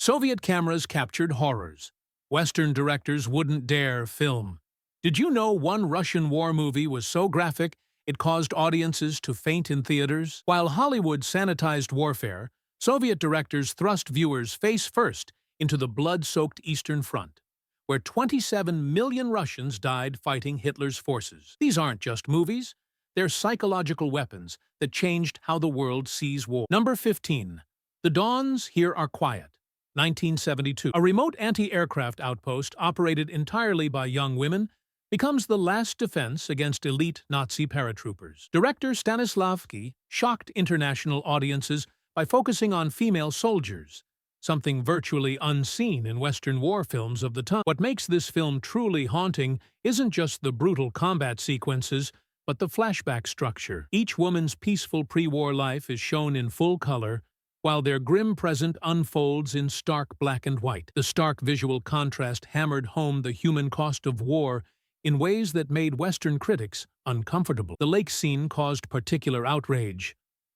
Soviet cameras captured horrors Western directors wouldn't dare film. Did you know one Russian war movie was so graphic it caused audiences to faint in theaters? While Hollywood sanitized warfare, Soviet directors thrust viewers face first into the blood-soaked Eastern Front, where 27 million Russians died fighting Hitler's forces. These aren't just movies, they're psychological weapons that changed how the world sees war. Number 15. The Dawns Here Are Quiet. 1972. A remote anti-aircraft outpost operated entirely by young women becomes the last defense against elite Nazi paratroopers. Director Stanislavski shocked international audiences by focusing on female soldiers, something virtually unseen in Western war films of the time. What makes this film truly haunting isn't just the brutal combat sequences, but the flashback structure. Each woman's peaceful pre-war life is shown in full color, while their grim present unfolds in stark black and white. The stark visual contrast hammered home the human cost of war in ways that made Western critics uncomfortable. The lake scene caused particular outrage.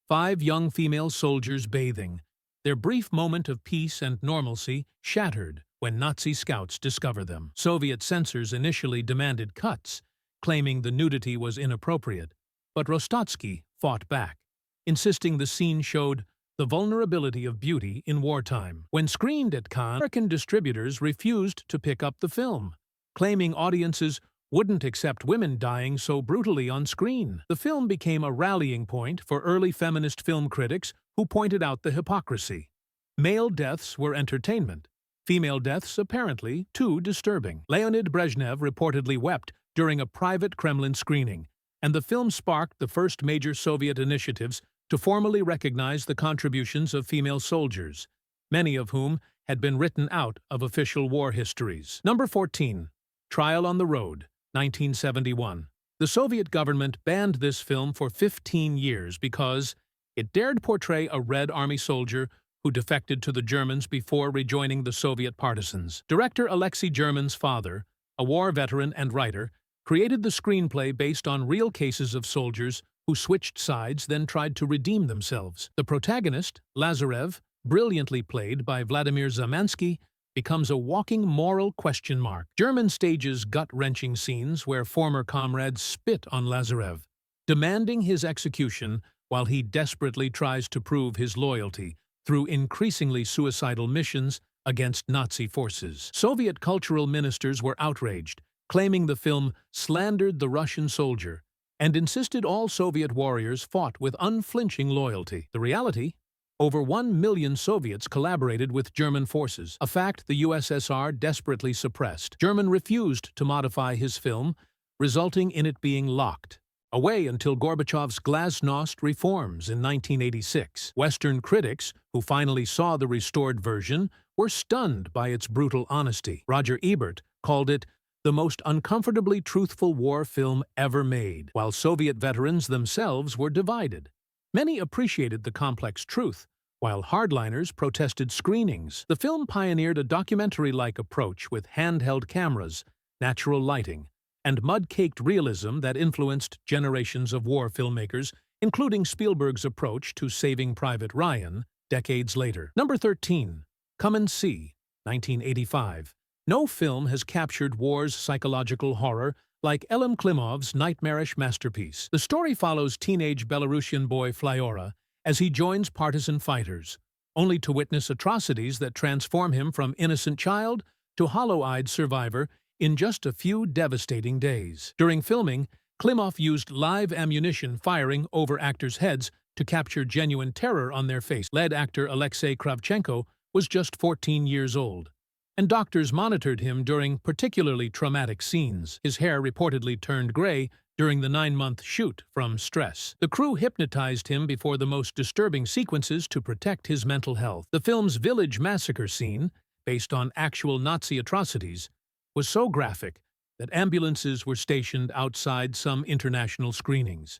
5 young female soldiers bathing, their brief moment of peace and normalcy shattered when Nazi scouts discover them. Soviet censors initially demanded cuts, claiming the nudity was inappropriate, but Rostotsky fought back, insisting the scene showed the vulnerability of beauty in wartime. When screened at Cannes, American distributors refused to pick up the film, claiming audiences wouldn't accept women dying so brutally on screen. The film became a rallying point for early feminist film critics who pointed out the hypocrisy. Male deaths were entertainment, female deaths apparently too disturbing. Leonid Brezhnev reportedly wept during a private Kremlin screening, and the film sparked the first major Soviet initiatives to formally recognize the contributions of female soldiers, many of whom had been written out of official war histories. Number 14. Trial on the Road, 1971. The Soviet government banned this film for 15 years because it dared portray a Red Army soldier who defected to the Germans before rejoining the Soviet partisans. Director Alexei German's father, a war veteran and writer, created the screenplay based on real cases of soldiers who switched sides then tried to redeem themselves. The protagonist, Lazarev, brilliantly played by Vladimir Zamansky, becomes a walking moral question mark. German stages gut-wrenching scenes where former comrades spit on Lazarev, demanding his execution while he desperately tries to prove his loyalty through increasingly suicidal missions against Nazi forces. Soviet cultural ministers were outraged, claiming the film slandered the Russian soldier and insisted all Soviet warriors fought with unflinching loyalty. The reality? Over 1 million Soviets collaborated with German forces, a fact the USSR desperately suppressed. German refused to modify his film, resulting in it being locked away until Gorbachev's glasnost reforms in 1986. Western critics, who finally saw the restored version, were stunned by its brutal honesty. Roger Ebert called it the most uncomfortably truthful war film ever made, while Soviet veterans themselves were divided. Many appreciated the complex truth, while hardliners protested screenings. The film pioneered a documentary-like approach with handheld cameras, natural lighting, and mud-caked realism that influenced generations of war filmmakers, including Spielberg's approach to Saving Private Ryan decades later. Number 13. Come and See, 1985. No film has captured war's psychological horror like Elem Klimov's nightmarish masterpiece. The story follows teenage Belarusian boy Flyora as he joins partisan fighters, only to witness atrocities that transform him from innocent child to hollow-eyed survivor in just a few devastating days. During filming, Klimov used live ammunition firing over actors' heads to capture genuine terror on their face. Lead actor Alexei Kravchenko was just 14 years old, and doctors monitored him during particularly traumatic scenes. His hair reportedly turned gray during the 9-month shoot from stress. The crew hypnotized him before the most disturbing sequences to protect his mental health. The film's village massacre scene, based on actual Nazi atrocities, was so graphic that ambulances were stationed outside some international screenings.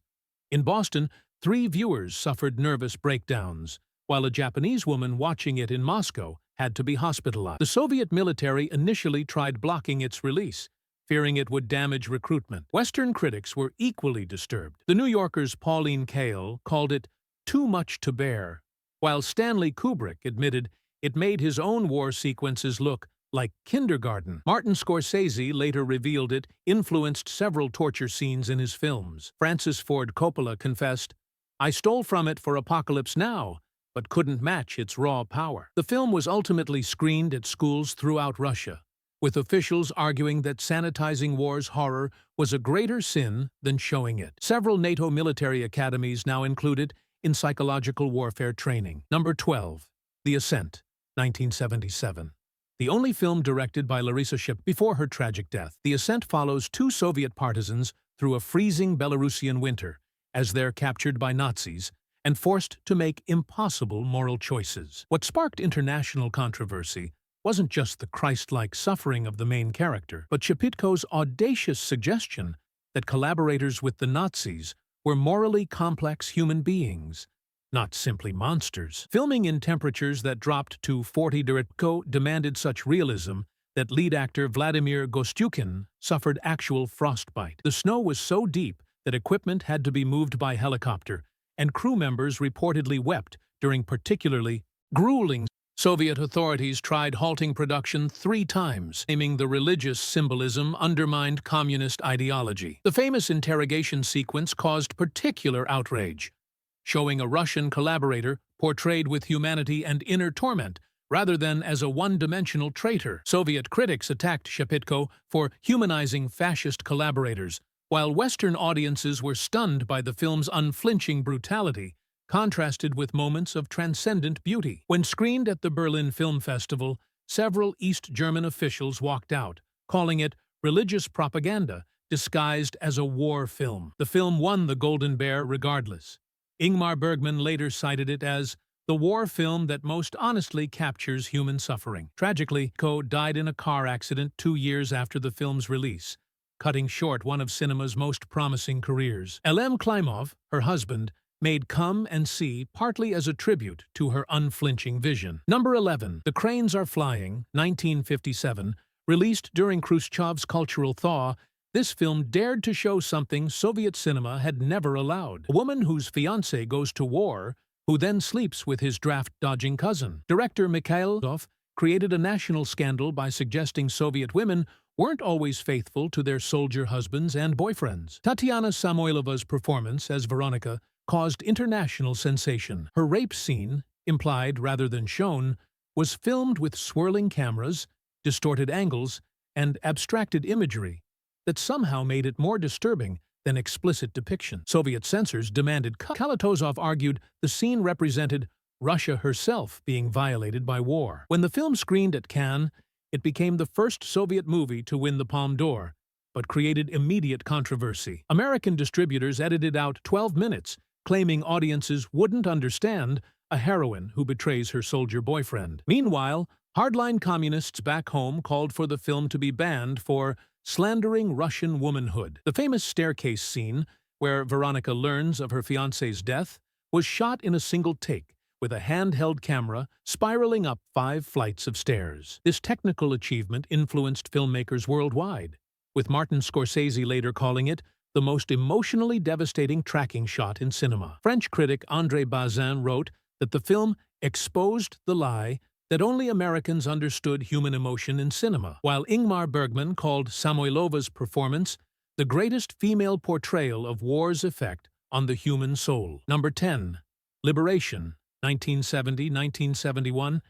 In Boston, 3 viewers suffered nervous breakdowns, while a Japanese woman watching it in Moscow had to be hospitalized. The Soviet military initially tried blocking its release, fearing it would damage recruitment. Western critics were equally disturbed. The New Yorker's Pauline Kael called it too much to bear, while Stanley Kubrick admitted It made his own war sequences look like kindergarten. Martin Scorsese later revealed it influenced several torture scenes in his films. Francis Ford Coppola confessed, "I stole from it for Apocalypse Now, but couldn't match its raw power." The film was ultimately screened at schools throughout Russia, with officials arguing that sanitizing war's horror was a greater sin than showing it. Several NATO military academies now include it in psychological warfare training. Number 12. The Ascent, 1977. The only film directed by Larissa Shep before her tragic death. The Ascent follows two Soviet partisans through a freezing Belarusian winter as they're captured by Nazis and forced to make impossible moral choices. What sparked international controversy wasn't just the Christ-like suffering of the main character, but Shepitko's audacious suggestion that collaborators with the Nazis were morally complex human beings, not simply monsters. Filming in temperatures that dropped to 40 degrees demanded such realism that lead actor Vladimir Gostyukin suffered actual frostbite. The snow was so deep that equipment had to be moved by helicopter, and crew members reportedly wept during particularly grueling. Soviet authorities tried halting production 3 times, claiming the religious symbolism undermined communist ideology. The famous interrogation sequence caused particular outrage, showing a Russian collaborator portrayed with humanity and inner torment rather than as a one-dimensional traitor. Soviet critics attacked Shepitko for humanizing fascist collaborators, while Western audiences were stunned by the film's unflinching brutality, contrasted with moments of transcendent beauty. When screened at the Berlin Film Festival, several East German officials walked out, calling it religious propaganda disguised as a war film. The film won the Golden Bear regardless. Ingmar Bergman later cited it as the war film that most honestly captures human suffering. Tragically, Ko died in a car accident 2 years after the film's release, cutting short one of cinema's most promising careers. Elem Klimov, her husband, made Come and See partly as a tribute to her unflinching vision. Number 11. The Cranes Are Flying, 1957. Released during Khrushchev's cultural thaw, this film dared to show something Soviet cinema had never allowed. A woman whose fiancé goes to war, who then sleeps with his draft-dodging cousin. Director Mikhail Gorbachev created a national scandal by suggesting Soviet women weren't always faithful to their soldier husbands and boyfriends. Tatiana Samoilova's performance as Veronica caused international sensation. Her rape scene, implied rather than shown, was filmed with swirling cameras, distorted angles, and abstracted imagery that somehow made it more disturbing than explicit depiction. Soviet censors demanded cut. Kalatozov argued the scene represented Russia herself being violated by war. When the film screened at Cannes, it became the first Soviet movie to win the Palme d'Or, but created immediate controversy. American distributors edited out 12 minutes, claiming audiences wouldn't understand a heroine who betrays her soldier boyfriend. Meanwhile, hardline communists back home called for the film to be banned for slandering Russian womanhood. The famous staircase scene, where Veronica learns of her fiancé's death, was shot in a single take, with a handheld camera spiraling up 5 flights of stairs. This technical achievement influenced filmmakers worldwide, with Martin Scorsese later calling it the most emotionally devastating tracking shot in cinema. French critic André Bazin wrote that the film exposed the lie that only Americans understood human emotion in cinema, while Ingmar Bergman called Samoilova's performance the greatest female portrayal of war's effect on the human soul. Number 10. Liberation, 1970-1971.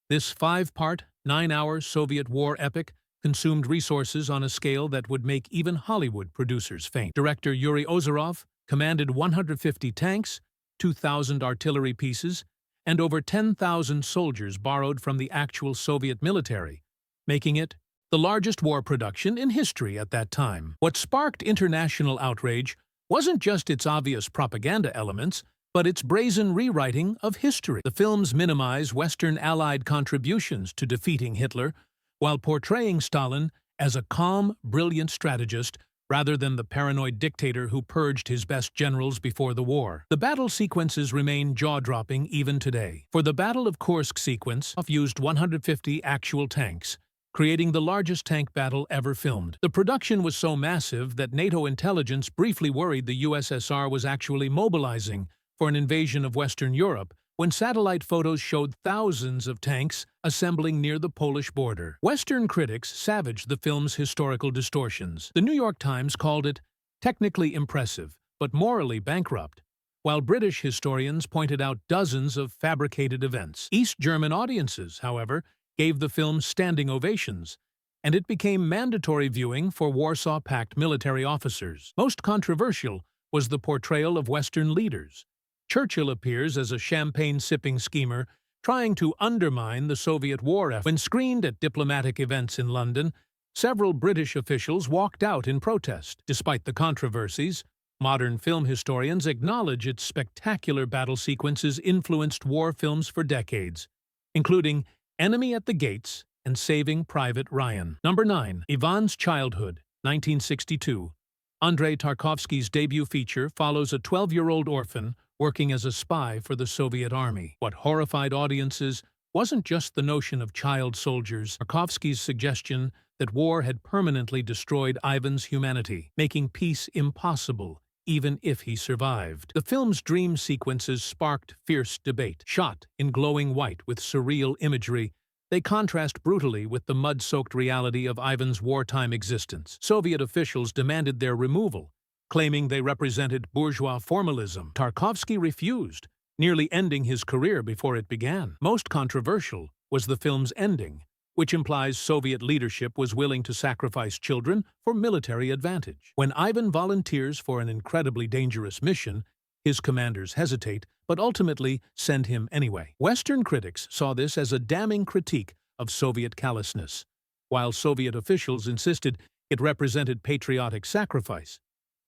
This 5-part, 9-hour Soviet war epic consumed resources on a scale that would make even Hollywood producers faint. Director Yuri Ozerov commanded 150 tanks, 2,000 artillery pieces, and over 10,000 soldiers borrowed from the actual Soviet military, making it the largest war production in history at that time. What sparked international outrage wasn't just its obvious propaganda elements, but its brazen rewriting of history. The films minimize Western Allied contributions to defeating Hitler, while portraying Stalin as a calm, brilliant strategist rather than the paranoid dictator who purged his best generals before the war. The battle sequences remain jaw-dropping even today. For the Battle of Kursk sequence, used 150 actual tanks, creating the largest tank battle ever filmed. The production was so massive that NATO intelligence briefly worried the USSR was actually mobilizing for an invasion of Western Europe when satellite photos showed thousands of tanks assembling near the Polish border. Western critics savaged the film's historical distortions. The New York Times called it technically impressive, but morally bankrupt, while British historians pointed out dozens of fabricated events. East German audiences, however, gave the film standing ovations, and it became mandatory viewing for Warsaw Pact military officers. Most controversial was the portrayal of Western leaders. Churchill appears as a champagne-sipping schemer trying to undermine the Soviet war effort. When screened at diplomatic events in London, several British officials walked out in protest. Despite the controversies, modern film historians acknowledge its spectacular battle sequences influenced war films for decades, including Enemy at the Gates and Saving Private Ryan. Number 9. Ivan's Childhood, 1962. Andrei Tarkovsky's debut feature follows a 12-year-old orphan working as a spy for the Soviet army. What horrified audiences wasn't just the notion of child soldiers, Tarkovsky's suggestion that war had permanently destroyed Ivan's humanity, making peace impossible even if he survived. The film's dream sequences sparked fierce debate. Shot in glowing white with surreal imagery, they contrast brutally with the mud-soaked reality of Ivan's wartime existence. Soviet officials demanded their removal, claiming they represented bourgeois formalism. Tarkovsky refused, nearly ending his career before it began. Most controversial was the film's ending, which implies Soviet leadership was willing to sacrifice children for military advantage. When Ivan volunteers for an incredibly dangerous mission, his commanders hesitate, but ultimately send him anyway. Western critics saw this as a damning critique of Soviet callousness, while Soviet officials insisted it represented patriotic sacrifice.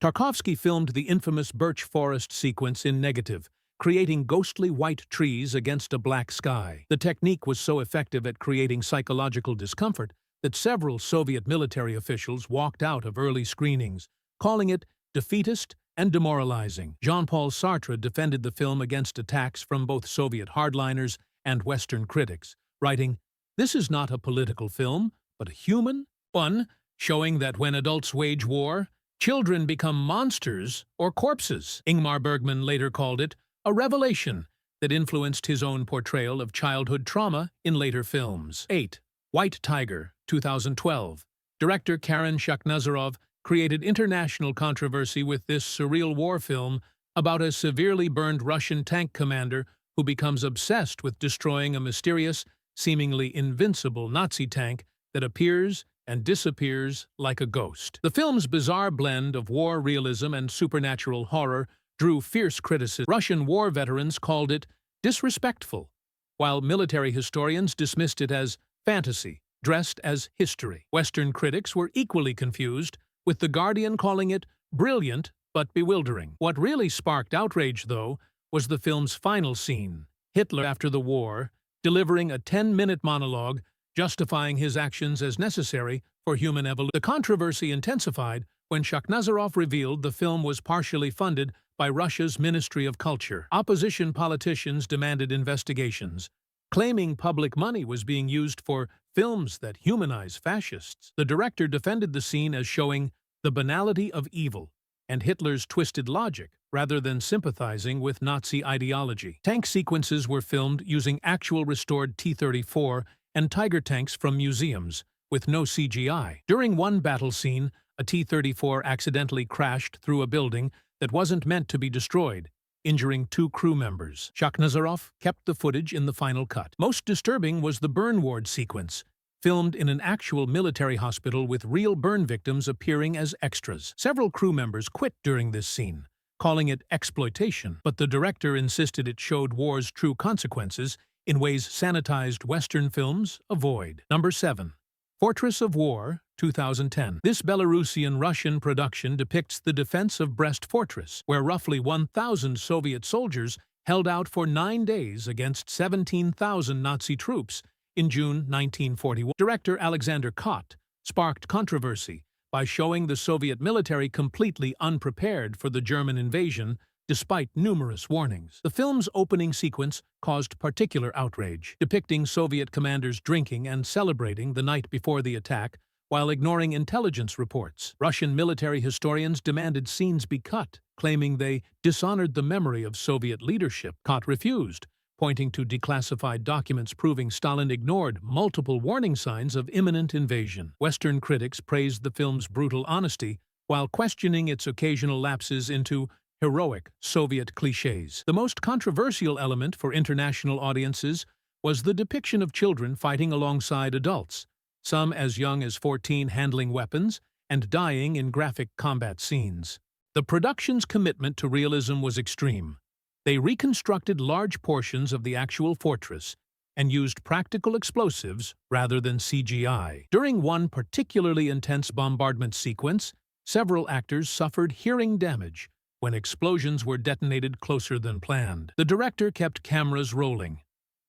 Tarkovsky filmed the infamous birch forest sequence in negative, creating ghostly white trees against a black sky. The technique was so effective at creating psychological discomfort that several Soviet military officials walked out of early screenings, calling it defeatist and demoralizing. Jean-Paul Sartre defended the film against attacks from both Soviet hardliners and Western critics, writing, "This is not a political film, but a human one, showing that when adults wage war, children become monsters or corpses." Ingmar Bergman later called it a revelation that influenced his own portrayal of childhood trauma in later films. 8. White Tiger, 2012. Director Karen Shakhnazarov created international controversy with this surreal war film about a severely burned Russian tank commander who becomes obsessed with destroying a mysterious, seemingly invincible Nazi tank that appears and disappears like a ghost. The film's bizarre blend of war realism and supernatural horror drew fierce criticism. Russian war veterans called it disrespectful, while military historians dismissed it as fantasy, dressed as history. Western critics were equally confused, with The Guardian calling it brilliant but bewildering. What really sparked outrage, though, was the film's final scene, Hitler after the war, delivering a 10-minute monologue justifying his actions as necessary for human evolution. The controversy intensified when Shakhnazarov revealed the film was partially funded by Russia's Ministry of Culture. Opposition politicians demanded investigations, claiming public money was being used for films that humanize fascists. The director defended the scene as showing the banality of evil and Hitler's twisted logic, rather than sympathizing with Nazi ideology. Tank sequences were filmed using actual restored T-34 and Tiger tanks from museums, with no CGI. During one battle scene, a T-34 accidentally crashed through a building that wasn't meant to be destroyed, injuring 2 crew members. Shakhnazarov kept the footage in the final cut. Most disturbing was the burn ward sequence, filmed in an actual military hospital with real burn victims appearing as extras. Several crew members quit during this scene, calling it exploitation, but the director insisted it showed war's true consequences in ways sanitized Western films avoid. Number 7. Fortress of War, 2010. This Belarusian-Russian production depicts the defense of Brest Fortress, where roughly 1,000 Soviet soldiers held out for 9 days against 17,000 Nazi troops in June 1941. Director Alexander Kot sparked controversy by showing the Soviet military completely unprepared for the German invasion despite numerous warnings. The film's opening sequence caused particular outrage, depicting Soviet commanders drinking and celebrating the night before the attack while ignoring intelligence reports. Russian military historians demanded scenes be cut, claiming they dishonored the memory of Soviet leadership. Kot refused, pointing to declassified documents proving Stalin ignored multiple warning signs of imminent invasion. Western critics praised the film's brutal honesty while questioning its occasional lapses into heroic Soviet clichés. The most controversial element for international audiences was the depiction of children fighting alongside adults, some as young as 14 handling weapons and dying in graphic combat scenes. The production's commitment to realism was extreme. They reconstructed large portions of the actual fortress and used practical explosives rather than CGI. During one particularly intense bombardment sequence, several actors suffered hearing damage when explosions were detonated closer than planned. The director kept cameras rolling.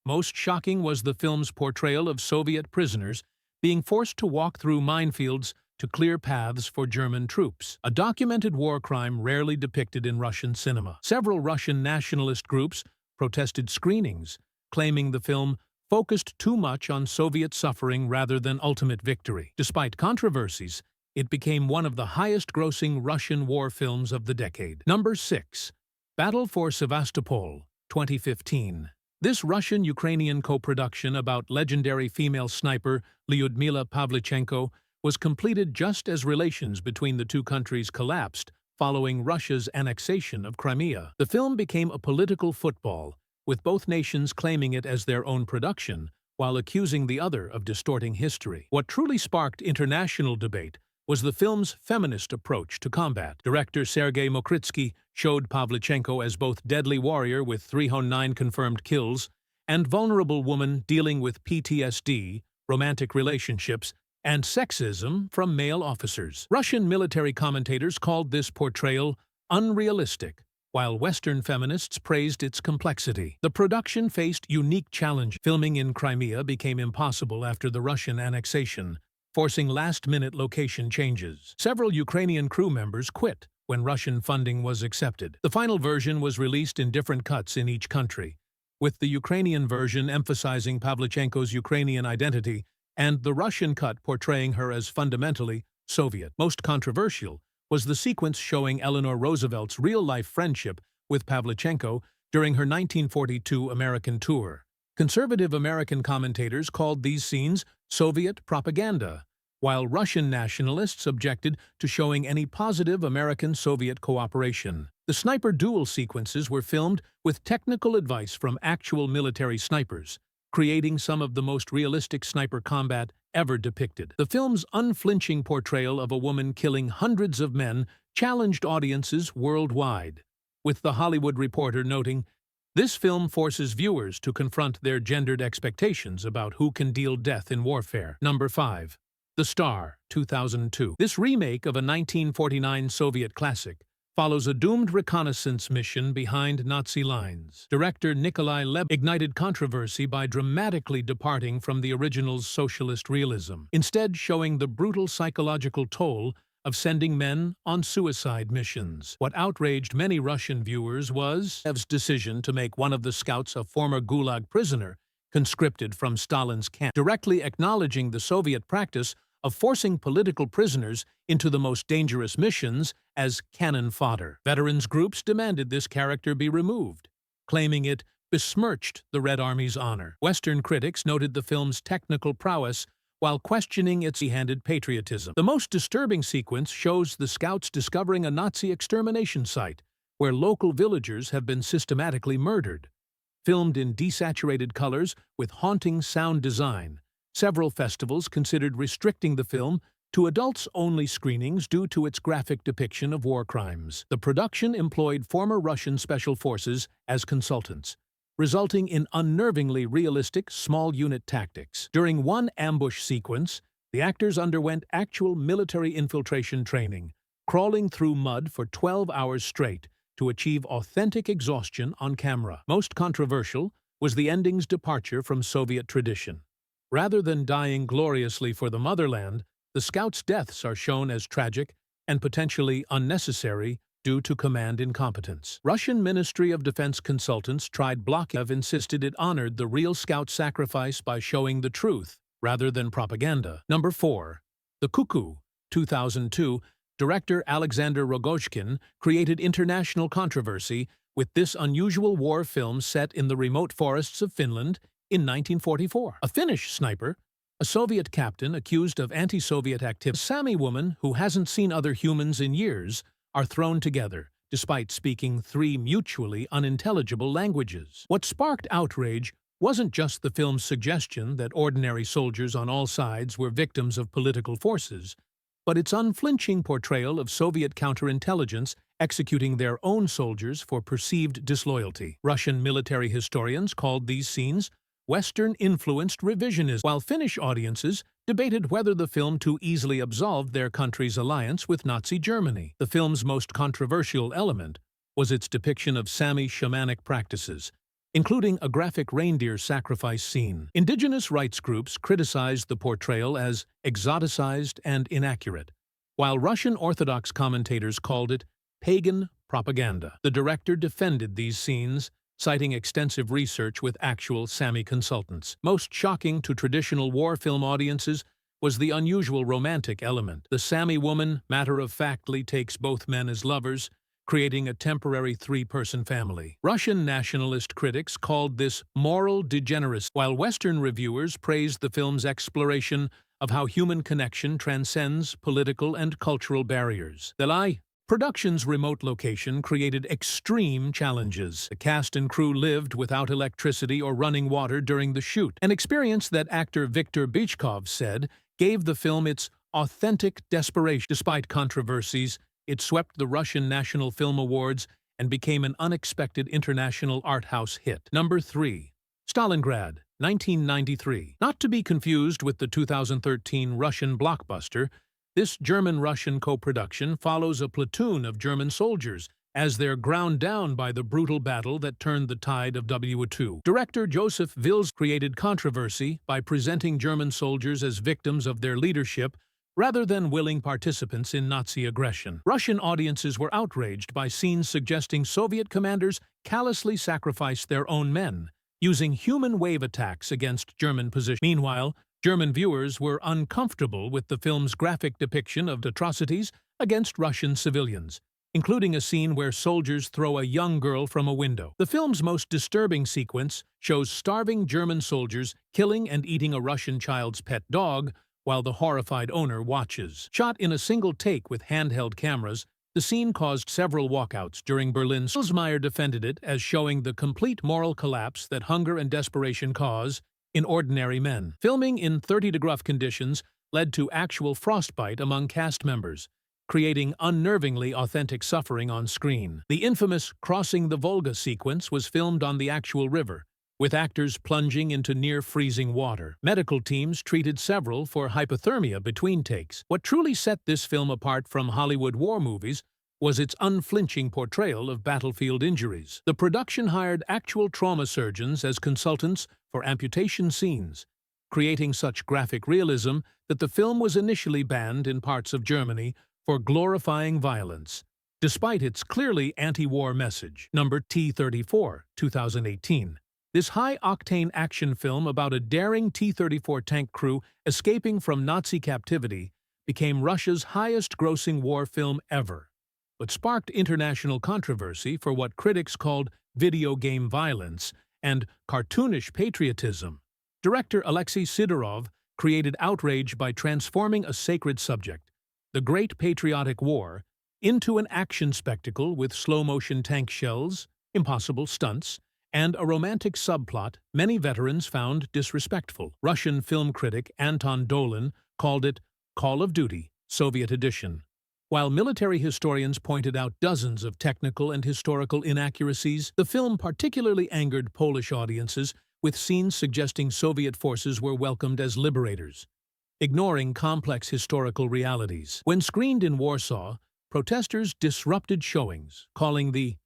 Most shocking was the film's portrayal of Soviet prisoners being forced to walk through minefields to clear paths for German troops, a documented war crime rarely depicted in Russian cinema. Several Russian nationalist groups protested screenings, claiming the film focused too much on Soviet suffering rather than ultimate victory. Despite controversies, it became one of the highest-grossing Russian war films of the decade. Number 6. Battle for Sevastopol, 2015. This Russian-Ukrainian co-production about legendary female sniper Lyudmila Pavlichenko was completed just as relations between the two countries collapsed following Russia's annexation of Crimea. The film became a political football, with both nations claiming it as their own production while accusing the other of distorting history. What truly sparked international debate was the film's feminist approach to combat. Director Sergei Mokritsky showed Pavlichenko as both deadly warrior with 309 confirmed kills and vulnerable woman dealing with PTSD, romantic relationships, and sexism from male officers. Russian military commentators called this portrayal unrealistic, while Western feminists praised its complexity. The production faced unique challenges. Filming in Crimea became impossible after the Russian annexation, forcing last-minute location changes. Several Ukrainian crew members quit when Russian funding was accepted. The final version was released in different cuts in each country, with the Ukrainian version emphasizing Pavlichenko's Ukrainian identity and the Russian cut portraying her as fundamentally Soviet. Most controversial was the sequence showing Eleanor Roosevelt's real-life friendship with Pavlichenko during her 1942 American tour. Conservative American commentators called these scenes Soviet propaganda, while Russian nationalists objected to showing any positive American-Soviet cooperation. The sniper duel sequences were filmed with technical advice from actual military snipers, creating some of the most realistic sniper combat ever depicted. The film's unflinching portrayal of a woman killing hundreds of men challenged audiences worldwide, with The Hollywood Reporter noting, "This film forces viewers to confront their gendered expectations about who can deal death in warfare." Number 5. The Star, 2002. This remake of a 1949 Soviet classic follows a doomed reconnaissance mission behind Nazi lines. Director Nikolai Lev ignited controversy by dramatically departing from the original's socialist realism, instead showing the brutal psychological toll of sending men on suicide missions. What outraged many Russian viewers was Lev's decision to make one of the scouts a former Gulag prisoner conscripted from Stalin's camp, directly acknowledging the Soviet practice of forcing political prisoners into the most dangerous missions as cannon fodder. Veterans groups demanded this character be removed, claiming it besmirched the Red Army's honor. Western critics noted the film's technical prowess while questioning its heavy-handed patriotism. The most disturbing sequence shows the scouts discovering a Nazi extermination site where local villagers have been systematically murdered. Filmed in desaturated colors with haunting sound design, several festivals considered restricting the film to adults-only screenings due to its graphic depiction of war crimes. The production employed former Russian special forces as consultants, resulting in unnervingly realistic small-unit tactics. During one ambush sequence, the actors underwent actual military infiltration training, crawling through mud for 12 hours straight to achieve authentic exhaustion on camera. Most controversial was the ending's departure from Soviet tradition. Rather than dying gloriously for the motherland, the scouts' deaths are shown as tragic and potentially unnecessary due to command incompetence. Russian Ministry of Defense consultants tried blockade insisted it honored the real scout sacrifice by showing the truth rather than propaganda. Number 4. The Cuckoo, 2002. Director Alexander Rogoshkin created international controversy with this unusual war film set in the remote forests of Finland in 1944. A Finnish sniper, a Soviet captain accused of anti-Soviet activity, a Sami woman who hasn't seen other humans in years, are thrown together, despite speaking three mutually unintelligible languages. What sparked outrage wasn't just the film's suggestion that ordinary soldiers on all sides were victims of political forces, but its unflinching portrayal of Soviet counterintelligence executing their own soldiers for perceived disloyalty. Russian military historians called these scenes Western-influenced revisionism, while Finnish audiences debated whether the film too easily absolved their country's alliance with Nazi Germany. The film's most controversial element was its depiction of Sami shamanic practices, including a graphic reindeer sacrifice scene. Indigenous rights groups criticized the portrayal as exoticized and inaccurate, while Russian Orthodox commentators called it pagan propaganda. The director defended these scenes, citing extensive research with actual Sami consultants. Most shocking to traditional war film audiences was the unusual romantic element. The Sami woman matter-of-factly takes both men as lovers, creating a temporary three-person family. Russian nationalist critics called this moral degeneracy, while Western reviewers praised the film's exploration of how human connection transcends political and cultural barriers. WWII Production's remote location created extreme challenges. The cast and crew lived without electricity or running water during the shoot, an experience that actor Viktor Bychkov said gave the film its authentic desperation. Despite controversies, it swept the Russian National Film Awards and became an unexpected international art house hit. Number 3. Stalingrad, 1993. Not to be confused with the 2013 Russian blockbuster, this German-Russian co-production follows a platoon of German soldiers as they're ground down by the brutal battle that turned the tide of WWII. Director Joseph Wills created controversy by presenting German soldiers as victims of their leadership rather than willing participants in Nazi aggression. Russian audiences were outraged by scenes suggesting Soviet commanders callously sacrificed their own men, using human wave attacks against German positions. Meanwhile, German viewers were uncomfortable with the film's graphic depiction of atrocities against Russian civilians, including a scene where soldiers throw a young girl from a window. The film's most disturbing sequence shows starving German soldiers killing and eating a Russian child's pet dog while the horrified owner watches. Shot in a single take with handheld cameras, the scene caused several walkouts during Berlin's. Wilsmeyer defended it as showing the complete moral collapse that hunger and desperation cause in ordinary men. Filming in 30-degree conditions led to actual frostbite among cast members, creating unnervingly authentic suffering on screen. The infamous Crossing the Volga sequence was filmed on the actual river, with actors plunging into near-freezing water. Medical teams treated several for hypothermia between takes. What truly set this film apart from Hollywood war movies was its unflinching portrayal of battlefield injuries. The production hired actual trauma surgeons as consultants for amputation scenes, creating such graphic realism that the film was initially banned in parts of Germany for glorifying violence, despite its clearly anti-war message. Number T-34, 2018. This high-octane action film about a daring T-34 tank crew escaping from Nazi captivity became Russia's highest-grossing war film ever, but sparked international controversy for what critics called video game violence and cartoonish patriotism. Director Alexei Sidorov created outrage by transforming a sacred subject, the Great Patriotic War, into an action spectacle with slow-motion tank shells, impossible stunts, and a romantic subplot many veterans found disrespectful. Russian film critic Anton Dolin called it Call of Duty, Soviet edition, while military historians pointed out dozens of technical and historical inaccuracies. The film particularly angered Polish audiences, with scenes suggesting Soviet forces were welcomed as liberators, ignoring complex historical realities. When screened in Warsaw, protesters disrupted showings, calling the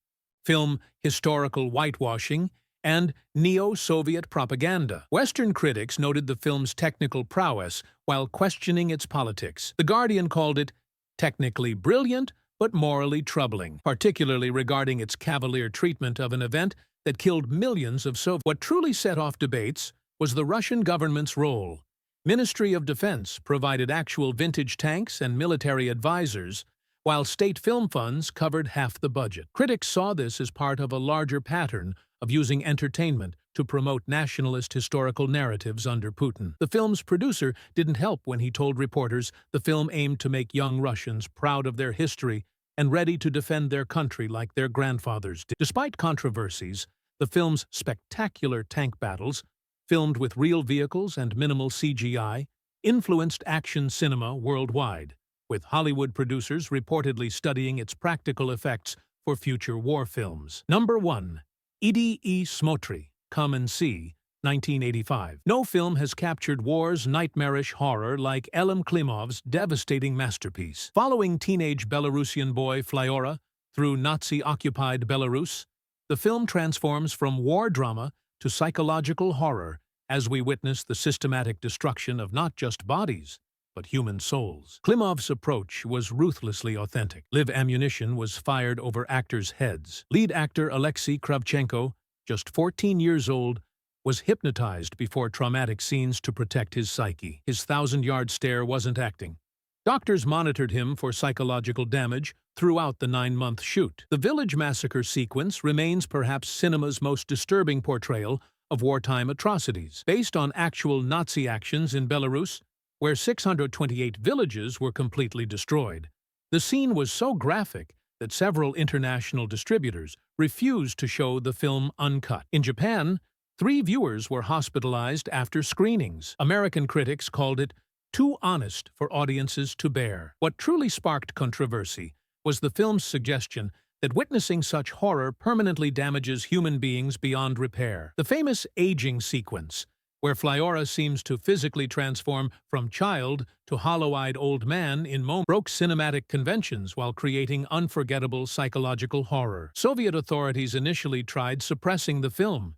film historical whitewashing and neo-Soviet propaganda. Western critics noted the film's technical prowess while questioning its politics. The Guardian called it technically brilliant but morally troubling, particularly regarding its cavalier treatment of an event that killed millions of Soviets. What truly set off debates was the Russian government's role. Ministry of Defense provided actual vintage tanks and military advisors, while state film funds covered half the budget. Critics saw this as part of a larger pattern of using entertainment to promote nationalist historical narratives under Putin. The film's producer didn't help when he told reporters the film aimed to make young Russians proud of their history and ready to defend their country like their grandfathers did. Despite controversies, the film's spectacular tank battles, filmed with real vehicles and minimal CGI, influenced action cinema worldwide, with Hollywood producers reportedly studying its practical effects for future war films. Number 1. E.D.E. Smotry, Come and See, 1985. No film has captured war's nightmarish horror like Elem Klimov's devastating masterpiece. Following teenage Belarusian boy Flyora through Nazi-occupied Belarus, the film transforms from war drama to psychological horror as we witness the systematic destruction of not just bodies, but human souls. Klimov's approach was ruthlessly authentic. Live ammunition was fired over actors' heads. Lead actor Alexei Kravchenko, just 14 years old, was hypnotized before traumatic scenes to protect his psyche. His 1,000-yard stare wasn't acting. Doctors monitored him for psychological damage throughout the 9-month shoot. The village massacre sequence remains perhaps cinema's most disturbing portrayal of wartime atrocities. Based on actual Nazi actions in Belarus, where 628 villages were completely destroyed, the scene was so graphic that several international distributors refused to show the film uncut. In Japan, 3 viewers were hospitalized after screenings. American critics called it too honest for audiences to bear. What truly sparked controversy was the film's suggestion that witnessing such horror permanently damages human beings beyond repair. The famous aging sequence, where Flyora seems to physically transform from child to hollow-eyed old man in moments, broke cinematic conventions while creating unforgettable psychological horror. Soviet authorities initially tried suppressing the film,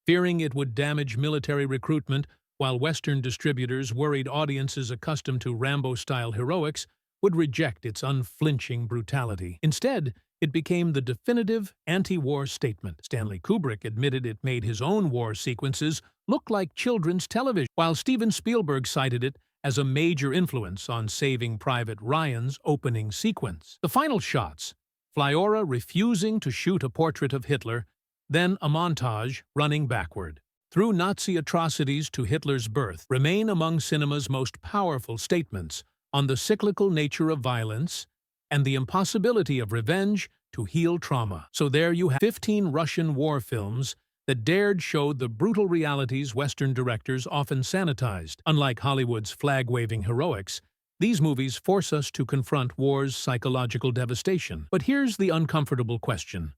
fearing it would damage military recruitment, while Western distributors worried audiences accustomed to Rambo-style heroics would reject its unflinching brutality. Instead, it became the definitive anti-war statement. Stanley Kubrick admitted it made his own war sequences look like children's television, while Steven Spielberg cited it as a major influence on Saving Private Ryan's opening sequence. The final shots, Flyora refusing to shoot a portrait of Hitler, then a montage running backward through Nazi atrocities to Hitler's birth, remain among cinema's most powerful statements on the cyclical nature of violence and the impossibility of revenge to heal trauma. So there you have 15 Russian war films that dared show the brutal realities Western directors often sanitized. Unlike Hollywood's flag-waving heroics, these movies force us to confront war's psychological devastation. But here's the uncomfortable question.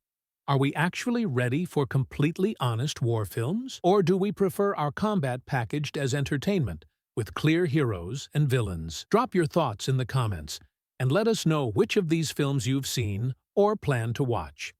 Are we actually ready for completely honest war films? Or do we prefer our combat packaged as entertainment, with clear heroes and villains? Drop your thoughts in the comments, and let us know which of these films you've seen or plan to watch.